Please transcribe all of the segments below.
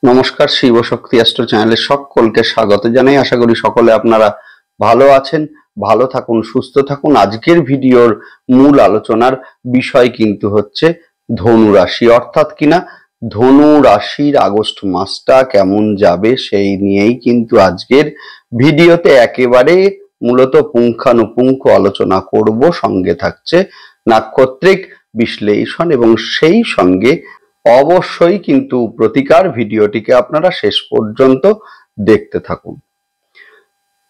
নমস্কার, শিব শক্তি অ্যাস্ট্রো চ্যানেলে সকলকে স্বাগত জানাই। আশা করি সকলে আপনারা ভালো আছেন, ভালো থাকুন, সুস্থ থাকুন। আজকের ভিডিওর মূল আলোচনার বিষয় কিন্তু হচ্ছে ধনু রাশি, অর্থাৎ কিনা ধনু রাশির আগস্ট মাসটা কেমন যাবে সেই নিয়েই কিন্তু আজকের ভিডিওতে একেবারে মূলত পুঙ্খানুপুঙ্খ আলোচনা করব। সঙ্গে থাকছে নাক্ষত্রিক বিশ্লেষণ এবং সেই সঙ্গে অবশ্যই কিন্তু প্রতিকার। ভিডিওটিকে আপনারা শেষ পর্যন্ত দেখতে থাকুন।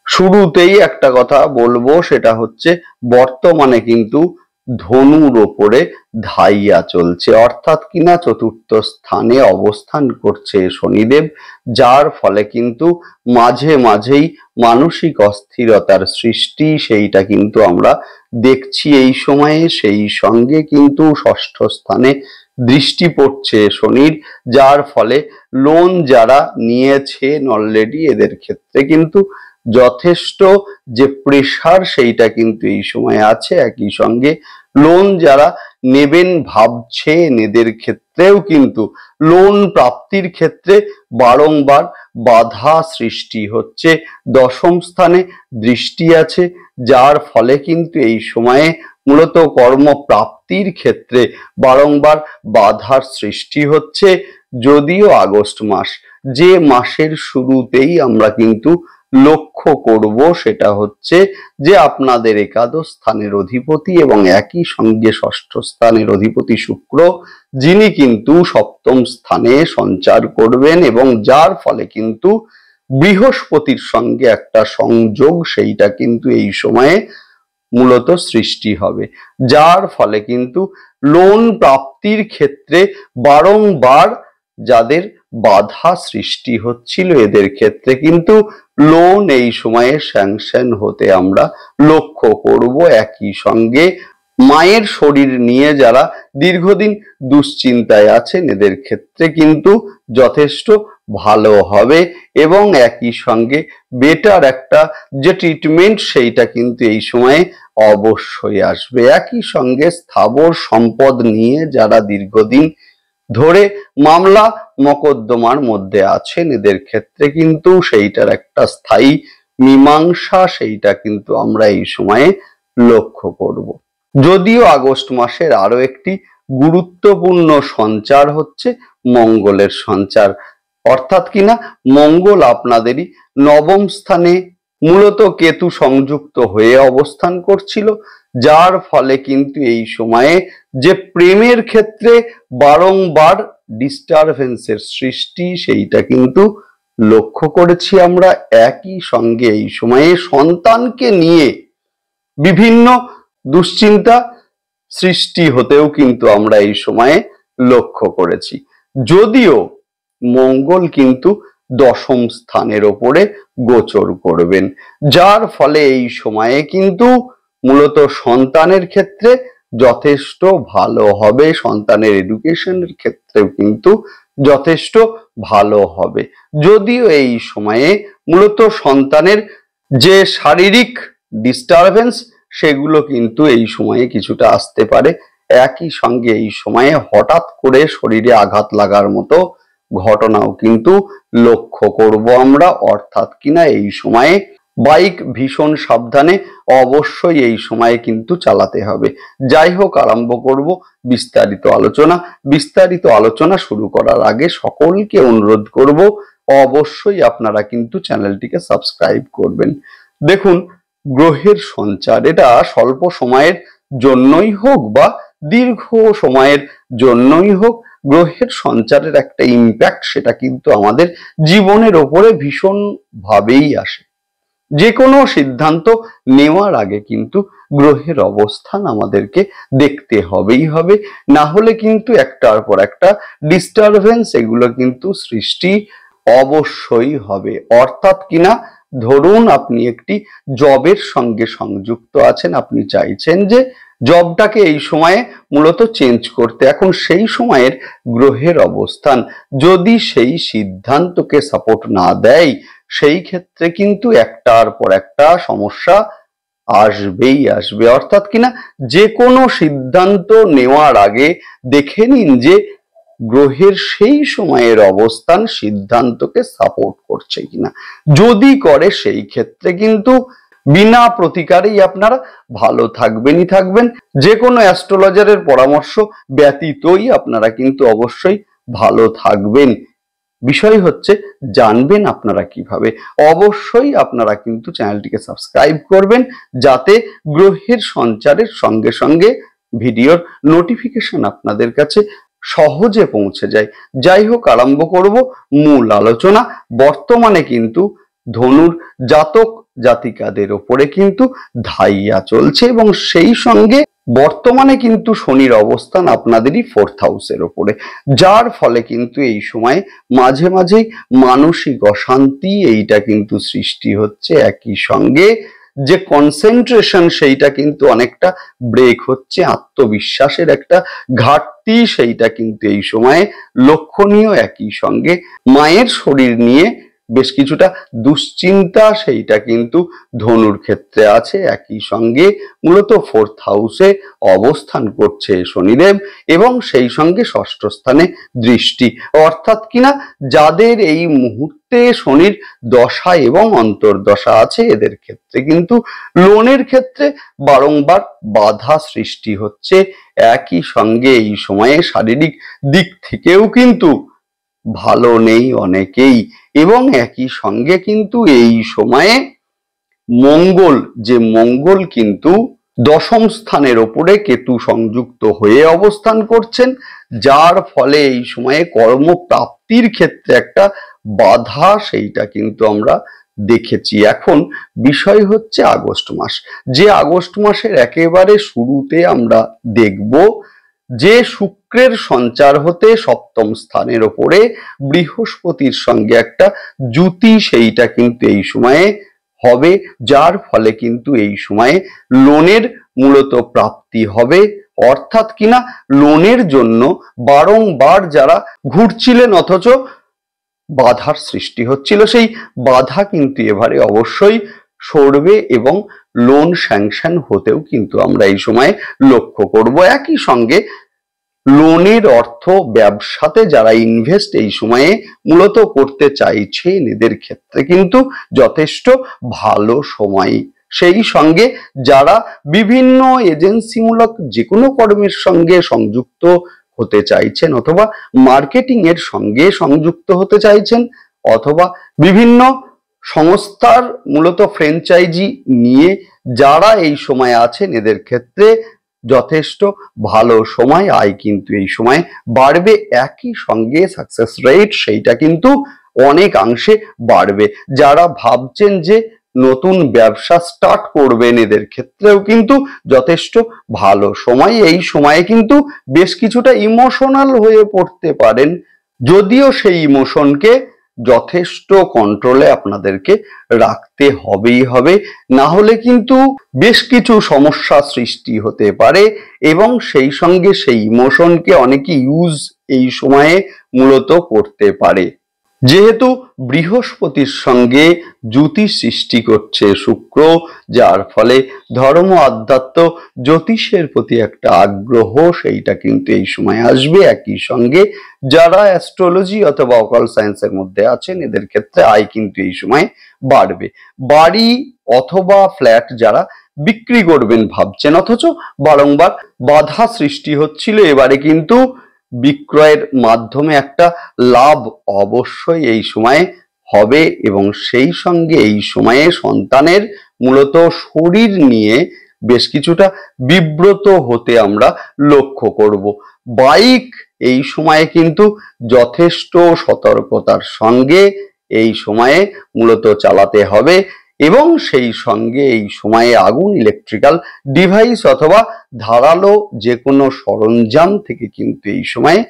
শুরুতেই একটা কথা বলবো, সেটা হচ্ছে বর্তমানে কিন্তু ধনুর ওপরে ধাইয়া চলছে, অর্থাৎ কিনা চতুর্থ স্থানে অবস্থান করছে শনিদেব, যার ফলে কিন্তু মাঝে মাঝেই মানসিক অস্থিরতার সৃষ্টি সেইটা কিন্তু আমরা দেখছি এই সময়ে। সেই সঙ্গে কিন্তু ষষ্ঠ স্থানে দৃষ্টি পড়ছে শনির, যার ফলে লোন যারা নিয়েছেন অলরেডি এদের ক্ষেত্রে কিন্তু যথেষ্ট যে প্রেশার সেইটা কিন্তু এই সময় আছে। একই সঙ্গে লোন যারা নেবেন ভাবছেন এদের ক্ষেত্রেও কিন্তু লোন প্রাপ্তির ক্ষেত্রে বারংবার বাধা সৃষ্টি হচ্ছে। দশম স্থানে দৃষ্টি আছে, যার ফলে কিন্তু এই সময়ে মূলত কর্মপ্রাপ্তির ক্ষেত্রে বারংবার বাধার সৃষ্টি হচ্ছে। যদিও আগস্ট মাস, যে মাসের শুরুতেই আমরা কিন্তু লক্ষ্য করব সেটা হচ্ছে যে আপনাদের একাদশ স্থানের অধিপতি এবং একই সঙ্গে ষষ্ঠ স্থানের অধিপতি শুক্র, যিনি কিন্তু সপ্তম স্থানে সঞ্চার করবেন এবং যার ফলে কিন্তু বৃহস্পতির সঙ্গে একটা সংযোগ সেইটা কিন্তু এই সময়ে মূলত সৃষ্টি হবে, যার ফলে কিন্তু লোন প্রাপ্তির ক্ষেত্রে বারংবার যাদের বাধা সৃষ্টি হচ্ছিল এদের ক্ষেত্রে কিন্তু লোন এই সময়ে স্যাংশন হতে আমরা লক্ষ্য করব। একই সঙ্গে মায়ের শরীর নিয়ে যারা দীর্ঘদিন দুশ্চিন্তায় আছেন এদের ক্ষেত্রে কিন্তু যথেষ্ট ভালো হবে এবং একই সঙ্গে বেটার একটা যে ট্রিটমেন্ট সেইটা কিন্তু এই সময়ে অবশ্যই আসবে। একই সঙ্গে স্থাবর সম্পদ নিয়ে যারা দীর্ঘদিন ধরে মামলা মকদ্দমার মধ্যে আছেন এদের ক্ষেত্রে কিন্তু সেইটার একটা স্থায়ী মীমাংসা সেইটা কিন্তু আমরা এই সময়ে লক্ষ্য করব। যদিও আগস্ট মাসের আরো একটি গুরুত্বপূর্ণ সঞ্চার হচ্ছে মঙ্গলের সঞ্চার, অর্থাৎ কিনা মঙ্গল আপনাদেরই নবম স্থানে মূলত কেতু সংযুক্ত হয়ে অবস্থান করছিল, যার ফলে কিন্তু এই সময়ে যে প্রেমের ক্ষেত্রে বারংবার ডিস্টারবেন্সের সৃষ্টি সেইটা কিন্তু লক্ষ্য করেছি আমরা। একই সঙ্গে এই সময়ে সন্তানকে নিয়ে বিভিন্ন দুশ্চিন্তা সৃষ্টি হতেও কিন্তু আমরা এই সময়ে লক্ষ্য করেছি। যদিও মঙ্গল কিন্তু দশম স্থানের ওপরে গোচর করবেন, যার ফলে এই সময়ে কিন্তু মূলত সন্তানের ক্ষেত্রে যথেষ্ট ভালো হবে, সন্তানের এডুকেশনের ক্ষেত্রেও কিন্তু যথেষ্ট ভালো হবে। যদিও এই সময়ে মূলত সন্তানের যে শারীরিক ডিস্টারবেন্স সেগুলো কিন্তু এই সময়ে কিছুটা আসতে পারে। একই সঙ্গে এই সময়ে হঠাৎ করে শরীরে আঘাত লাগার মতো ঘটনাও কিন্তু লক্ষ্য করব আমরা, অর্থাৎ কিনা এই সময়ে বাইক ভীষণ সাবধানে অবশ্যই এই সময়ে কিন্তু চালাতে হবে। যাই হোক, আরম্ভ করব বিস্তারিত আলোচনা শুরু করার আগে সকলকে অনুরোধ করব অবশ্যই আপনারা কিন্তু চ্যানেলটিকে সাবস্ক্রাইব করবেন। দেখুন, গ্রহের সঞ্চার এটা স্বল্প সময়ের জন্যই হোক বা দীর্ঘ সময়ের জন্যই হোক, গ্রহের সঞ্চারের একটা ইম্প্যাক্ট সেটা কিন্তু আমাদের জীবনের ওপরে ভীষণ ভাবেই আসে। যে কোনো সিদ্ধান্ত নেওয়ার আগে কিন্তু গ্রহের অবস্থান আমাদেরকে দেখতে হবেই হবে, না হলে কিন্তু একটার পর একটা ডিস্টারবেন্স এগুলো কিন্তু সৃষ্টি অবশ্যই হবে। অর্থাৎ কিনা ধরুন আপনি একটি জবের সঙ্গে সংযুক্ত আছেন, আপনি চাইছেন যে জবটাকে এই সময়ে মূলত চেঞ্জ করতে, এখন সেই সময়ের গ্রহের অবস্থান যদি সেই সিদ্ধান্তকে সাপোর্ট না দেয় সেই ক্ষেত্রে কিন্তু একটার পর একটা সমস্যা আসবেই আসবে। অর্থাৎ কিনা যে কোনো সিদ্ধান্ত নেওয়ার আগে দেখে নিন যে গ্রহের সেই সময়ের অবস্থান সিদ্ধান্তকে সাপোর্ট করছে কিনা। যদি করে সেই ক্ষেত্রে কিন্তু বিনা প্রতিকারেই আপনারা ভালো থাকবেনই থাকবেন। যে কোনো অ্যাস্ট্রোলজারের পরামর্শ ব্যতীতই আপনারা কিন্তু অবশ্যই ভালো থাকবেন। বিষয় হচ্ছে জানবেন আপনারা কিভাবে। অবশ্যই আপনারা কিন্তু চ্যানেলটিকে সাবস্ক্রাইব করবেন, যাতে গ্রহের সঞ্চারের সঙ্গে সঙ্গে ভিডিওর নোটিফিকেশন আপনাদের কাছে সহজে পৌঁছে যায়। যাই হোক, আরম্ভ করব মূল আলোচনা। বর্তমানে কিন্তু ধনুর জাতক জাতিকাদের ওপরে কিন্তু ধাইয়া চলছে এবং সেই সঙ্গে বর্তমানে কিন্তু শনির অবস্থান আপনাদেরই 4th হাউসের ওপরে, যার ফলে কিন্তু এই সময় মাঝে মাঝেই মানসিক অশান্তি এইটা কিন্তু সৃষ্টি হচ্ছে। একই সঙ্গে যে কনসেন্ট্রেশন সেইটা কিন্তু অনেকটা ব্রেক হচ্ছে, আত্মবিশ্বাসের একটা ঘাটতি সেইটা কিন্তু এই সময়ে লক্ষণীয়। একই সঙ্গে মায়ের শরীর নিয়ে বেশ কিছুটা দুশ্চিন্তা সেইটা কিন্তু ধনুর ক্ষেত্রে আছে। একই সঙ্গে মূলত 4th হাউসে অবস্থান করছে শনিদেব এবং সেই সঙ্গে 6ষ্ঠ স্থানে দৃষ্টি, অর্থাৎ কিনা যাদের এই মুহূর্তে শনির দশা এবং অন্তর্দশা আছে এদের ক্ষেত্রে কিন্তু লোনের ক্ষেত্রে বারংবার বাধা সৃষ্টি হচ্ছে। একই সঙ্গে এই সময়ে শারীরিক দিক থেকেও কিন্তু ভালো নেই অনেকেই, এবং একই সঙ্গে কিন্তু এই সময়ে মঙ্গল কিন্তু 10ম স্থানের ওপরে কেতু সংযুক্ত হয়ে অবস্থান করছেন, যার ফলে এই সময়ে কর্মপ্রাপ্তির ক্ষেত্রে একটা বাধা সেইটা কিন্তু আমরা দেখেছি। এখন বিষয় হচ্ছে আগস্ট মাস, যে আগস্ট মাসের একেবারে শুরুতে আমরা দেখব যে শুক্রের সঞ্চার হতে 7ম স্থানের ওপরে বৃহস্পতির সঙ্গে একটা যুতি সেইটা কিন্তু এই সময়ে হবে, যার ফলে কিন্তু এই সময়ে লোনের মূলত প্রাপ্তি হবে। অর্থাৎ কিনা লোনের জন্য বারংবার যারা ঘুরছিলেন অথচ বাধার সৃষ্টি হচ্ছিল, সেই বাধা কিন্তু এবারে অবশ্যই সরবে এবং লোন স্যাংশন হতেও কিন্তু আমরা এই সময়ে লক্ষ্য করব। একই সঙ্গে লোনের অর্থ ব্যবসাতে যারা ইনভেস্ট এই সময়ে মূলত করতে চাইছেন এদের ক্ষেত্রে কিন্তু যথেষ্ট ভালো সময়। সেই সঙ্গে যারা বিভিন্ন এজেন্সিমূলক যে কোনো কর্মের সঙ্গে সংযুক্ত হতে চাইছেন অথবা মার্কেটিং এর সঙ্গে সংযুক্ত হতে চাইছেন অথবা বিভিন্ন সংস্থার মূলত ফ্র্যাঞ্চাইজি নিয়ে যারা এই সময় আছেন এদের ক্ষেত্রে যথেষ্ট ভালো সময়। আয় কিন্তু এই সময় বাড়বে। একই সঙ্গে সাকসেস রেট সেইটা কিন্তু অনেকাংশে বাড়বে। যারা ভাবছেন যে নতুন ব্যবসা স্টার্ট করবেন এদের ক্ষেত্রেও কিন্তু যথেষ্ট ভালো সময়। এই সময়ে কিন্তু বেশ কিছুটা ইমোশনাল হয়ে পড়তে পারেন, যদিও সেই ইমোশনকে যথেষ্ট কন্ট্রোলে আপনাদেরকে রাখতে হবে, না হলে কিন্তু বেশ কিছু সমস্যা সৃষ্টি হতে পারে এবং সেই সঙ্গে সেই ইমোশনকে অনেকে ইউজ এই সময়ে মূলত করতে পারে। যেহেতু বৃহস্পতির সঙ্গে যুতি সৃষ্টি করছে শুক্র, যার ফলে ধর্ম আধ্যাত্ম জ্যোতিষের প্রতি একটা আগ্রহ সেইটা কিন্তু এই সময় আসবে। একই সঙ্গে যারা অ্যাস্ট্রোলজি অথবা অকাল্ট সায়েন্সের মধ্যে আছেন এদের ক্ষেত্রে আয় কিন্তু এই সময় বাড়বে। বাড়ি অথবা ফ্ল্যাট যারা বিক্রি করবেন ভাবছেন অথচ বারংবার বাধা সৃষ্টি হচ্ছিল, এবারে কিন্তু বিক্রয়ের মাধ্যমে একটা লাভ অবশ্যই এই সময়ে হবে এবং সেই সঙ্গে এই সময়ে সন্তানের মূলত শরীর নিয়ে বেশ কিছুটা বিব্রত হতে আমরা লক্ষ্য করব। বাইক এই সময়ে কিন্তু যথেষ্ট সতর্কতার সঙ্গে এই সময়ে মূলত চালাতে হবে এবং সেই সঙ্গে এই সময়ে আগুন, ইলেকট্রিক্যাল ডিভাইস অথবা ধারালো যে কোনো সরঞ্জাম থেকে কিন্তু এই সময়ে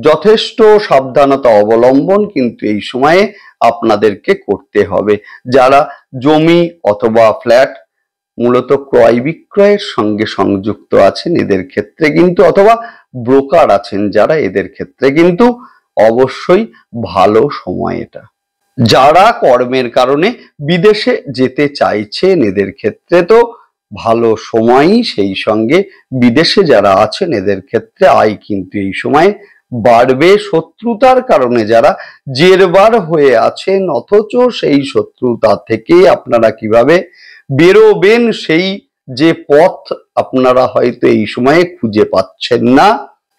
যথেষ্ট সাবধানতা অবলম্বন কিন্তু এই সময়ে আপনাদেরকে করতে হবে। যারা জমি অথবা ফ্ল্যাট মূলত ক্রয় বিক্রয়ের সঙ্গে সংযুক্ত আছেন এদের ক্ষেত্রে কিন্তু অথবা ব্রোকার আছেন যারা, এদের ক্ষেত্রে কিন্তু অবশ্যই ভালো সময় এটা। যারা কর্মের কারণে বিদেশে যেতে চাইছেন এদের ক্ষেত্রে তো ভালো সময়ই, সেই সঙ্গে বিদেশে যারা আছেন এদের ক্ষেত্রে আয় কিন্তু এই সময় বাড়বে। শত্রুতার কারণে যারা জেরবার হয়ে আছেন, অথচ সেই শত্রুতা থেকে আপনারা কিভাবে বেরোবেন সেই যে পথ আপনারা হয়তো এই সময়ে খুঁজে পাচ্ছেন না,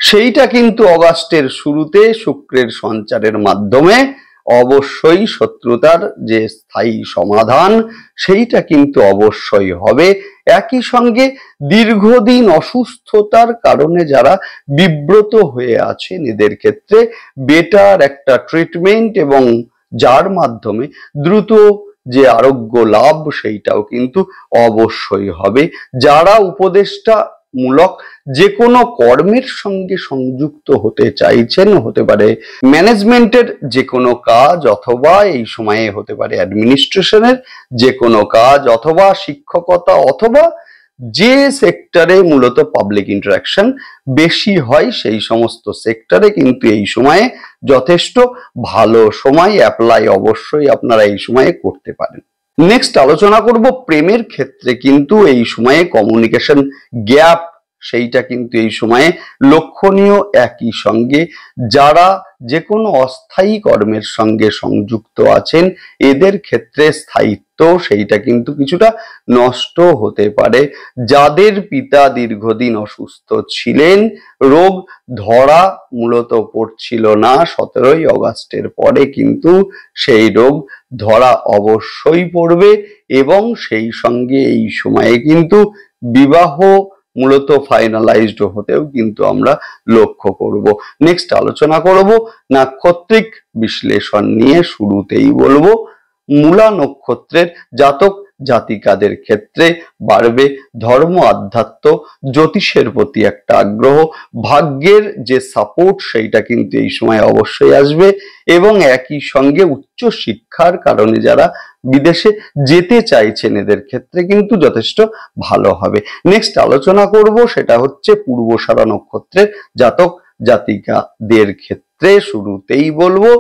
সেইটা কিন্তু অগাস্টের শুরুতে শুক্রের সঞ্চারের মাধ্যমে অবশ্যই শত্রুতার যে স্থায়ী সমাধান সেইটা কিন্তু অবশ্যই হবে। একই সঙ্গে দীর্ঘদিন অসুস্থতার কারণে যারা বিব্রত হয়ে আছেন এদের ক্ষেত্রে বেটার একটা ট্রিটমেন্ট এবং যার মাধ্যমে দ্রুত যে আরোগ্য লাভ সেইটাও কিন্তু অবশ্যই হবে। যারা উপদেষ্টা মূলক যে কোনো কর্মের সঙ্গে সংযুক্ত হতে চাইছেন, হতে পারে ম্যানেজমেন্টের যে কোনো কাজ, অথবা এই সময়ে হতে পারে অ্যাডমিনিস্ট্রেশনের যে কোনো কাজ, অথবা শিক্ষকতা, অথবা যে সেক্টরে মূলত পাবলিক ইন্টারাকশন বেশি হয় সেই সমস্ত সেক্টরে কিন্তু এই সময়ে যথেষ্ট ভালো সময়। অ্যাপ্লাই অবশ্যই আপনারা এই সময়ে করতে পারেন। নেক্সট আলোচনা করব প্রেমের ক্ষেত্রে কিন্তু এই সময়ে কমিউনিকেশন গ্যাপ সেইটা কিন্তু এই সময়ে লক্ষণীয়। একই সঙ্গে যারা যে কোনো অস্থায়ী কর্মের সঙ্গে সংযুক্ত আছেন এদের ক্ষেত্রে স্থায়িত্ব সেইটা কিন্তু কিছুটা নষ্ট হতে পারে। যাদের পিতা দীর্ঘদিন অসুস্থ ছিলেন, রোগ ধরা মূলত পড়ছিল না, 17ই অগাস্টের পরে কিন্তু সেই রোগ ধরা অবশ্যই পড়বে, এবং সেই সঙ্গে এই সময়ে কিন্তু বিবাহ মূলত ফাইনালাইজড হতেও কিন্তু আমরা লক্ষ্য করব। নেক্সট আলোচনা করব নাক্ষত্রিক বিশ্লেষণ নিয়ে। শুরুতেই বলবো মূলা নক্ষত্রের জাতক জাতিকাদের ক্ষেত্রে বাড়বে ধর্ম, আধ্যাত্ম, জ্যোতিষের প্রতি একটা আগ্রহ, ভাগ্যের যে সাপোর্ট সেইটা কিন্তু এই সময় অবশ্যই আসবে, এবং একই সঙ্গে উচ্চ শিক্ষার কারণে যারা বিদেশে যেতে চাইছেন এদের ক্ষেত্রে কিন্তু যথেষ্ট ভালো হবে। নেক্সট আলোচনা করব সেটা হচ্ছে পূর্বষাঢ়া নক্ষত্রের জাতক জাতিকাদের ক্ষেত্রে। শুরুতেই বলবো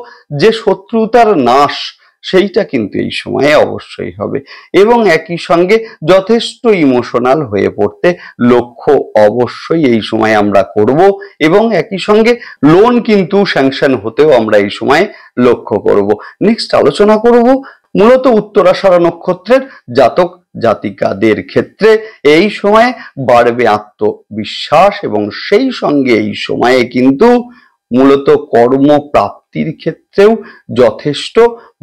যে শত্রুতার নাশ সেইটা কিন্তু এই সময়ে অবশ্যই হবে, এবং একই সঙ্গে যথেষ্ট ইমোশনাল হয়ে পড়তে লক্ষ্য অবশ্যই এই সময় আমরা করব, এবং একই সঙ্গে লোন কিন্তু স্যাংশন হতেও আমরা এই সময় লক্ষ্য করব। নেক্সট আলোচনা করব মূলত উত্তরাষাঢ়া নক্ষত্রের জাতক জাতিকাদের ক্ষেত্রে এই সময়ে বাড়বে আত্মবিশ্বাস, এবং সেই সঙ্গে এই সময়ে কিন্তু মূলত কর্মপ্রাপ্তির ক্ষেত্রেও যথেষ্ট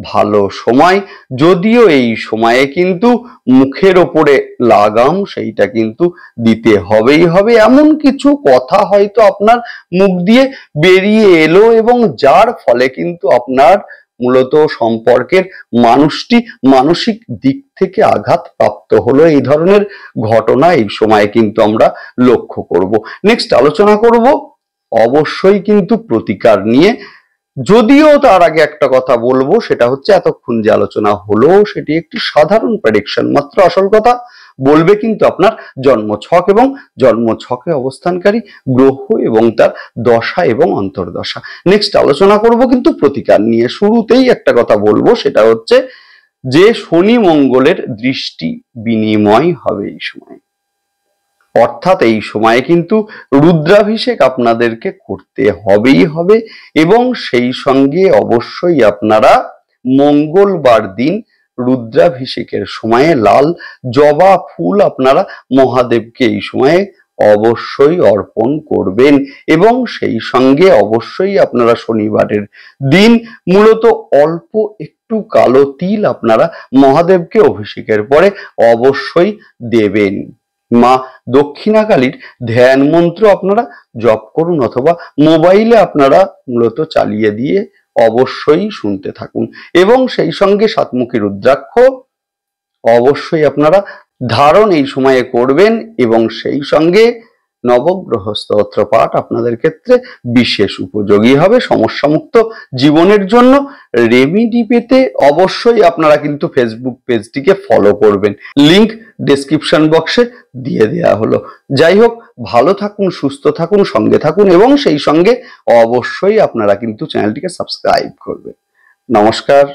ভালো সময়। যদিও এই সময়ে কিন্তু মুখের ওপরে লাগাম সেইটা কিন্তু দিতে হবেই হবে। এমন কিছু কথা হয়তো আপনার মুখ দিয়ে বেরিয়ে এলো এবং যার ফলে কিন্তু আপনার মূলত সম্পর্কের মানুষটি মানসিক দিক থেকে আঘাত প্রাপ্ত হলো। এই ধরনের ঘটনা এই সময়ে কিন্তু আমরা লক্ষ্য করব। নেক্সট আলোচনা করব অবশ্যই কিন্তু প্রতিকার নিয়ে। যদিও তার আগে একটা কথা বলবো, সেটা হচ্ছে এতক্ষণ যে আলোচনা হলো সেটি একটি সাধারণ প্রেডিকশন মাত্র। আসল কথা বলবে কিন্তু আপনার জন্মছক এবং জন্মছকে অবস্থানকারী গ্রহ এবং তার দশা এবং অন্তর্দশা। নেক্সট আলোচনা করব কিন্তু প্রতিকার নিয়ে। শুরুতেই একটা কথা বলবো, সেটা হচ্ছে যে শনি মঙ্গলের দৃষ্টি বিনিময় হবে এই সময়, অর্থাৎ এই সময়ে কিন্তু রুদ্রাভিষেক আপনাদেরকে করতে হবেই হবে, এবং সেই সঙ্গে অবশ্যই আপনারা মঙ্গলবার দিন রুদ্রাভিষেকের সময়ে লাল জবা ফুল আপনারা মহাদেবকে এই সময়ে অবশ্যই অর্পণ করবেন, এবং সেই সঙ্গে অবশ্যই আপনারা শনিবারের দিন মূলত অল্প একটু কালো তিল আপনারা মহাদেবকে অভিষেকের পরে অবশ্যই দেবেন। মা দক্ষিণাকালীর ধ্যান মন্ত্র আপনারা জপ করুন, অথবা মোবাইলে আপনারা মূলত চালিয়ে দিয়ে অবশ্যই শুনতে থাকুন, এবং সেই সঙ্গে সাতমুখী রুদ্রাক্ষ অবশ্যই আপনারা ধারণ এই সময়ে করবেন, এবং সেই সঙ্গে নবগ্রহ স্তোত্র পাঠ আপনাদের ক্ষেত্রে বিশেষ উপযোগী হবে সমস্যামুক্ত জীবনের জন্য। রেমিডি পেতে অবশ্যই আপনারা কিন্তু ফেসবুক পেজটিকে ফলো করবেন, লিংক ডেসক্রিপশন বক্সে দিয়ে দেওয়া হলো। যাই হোক, ভালো থাকুন, সুস্থ থাকুন, সঙ্গে থাকুন, এবং সেই সঙ্গে অবশ্যই আপনারা কিন্তু চ্যানেলটিকে সাবস্ক্রাইব করবেন। নমস্কার।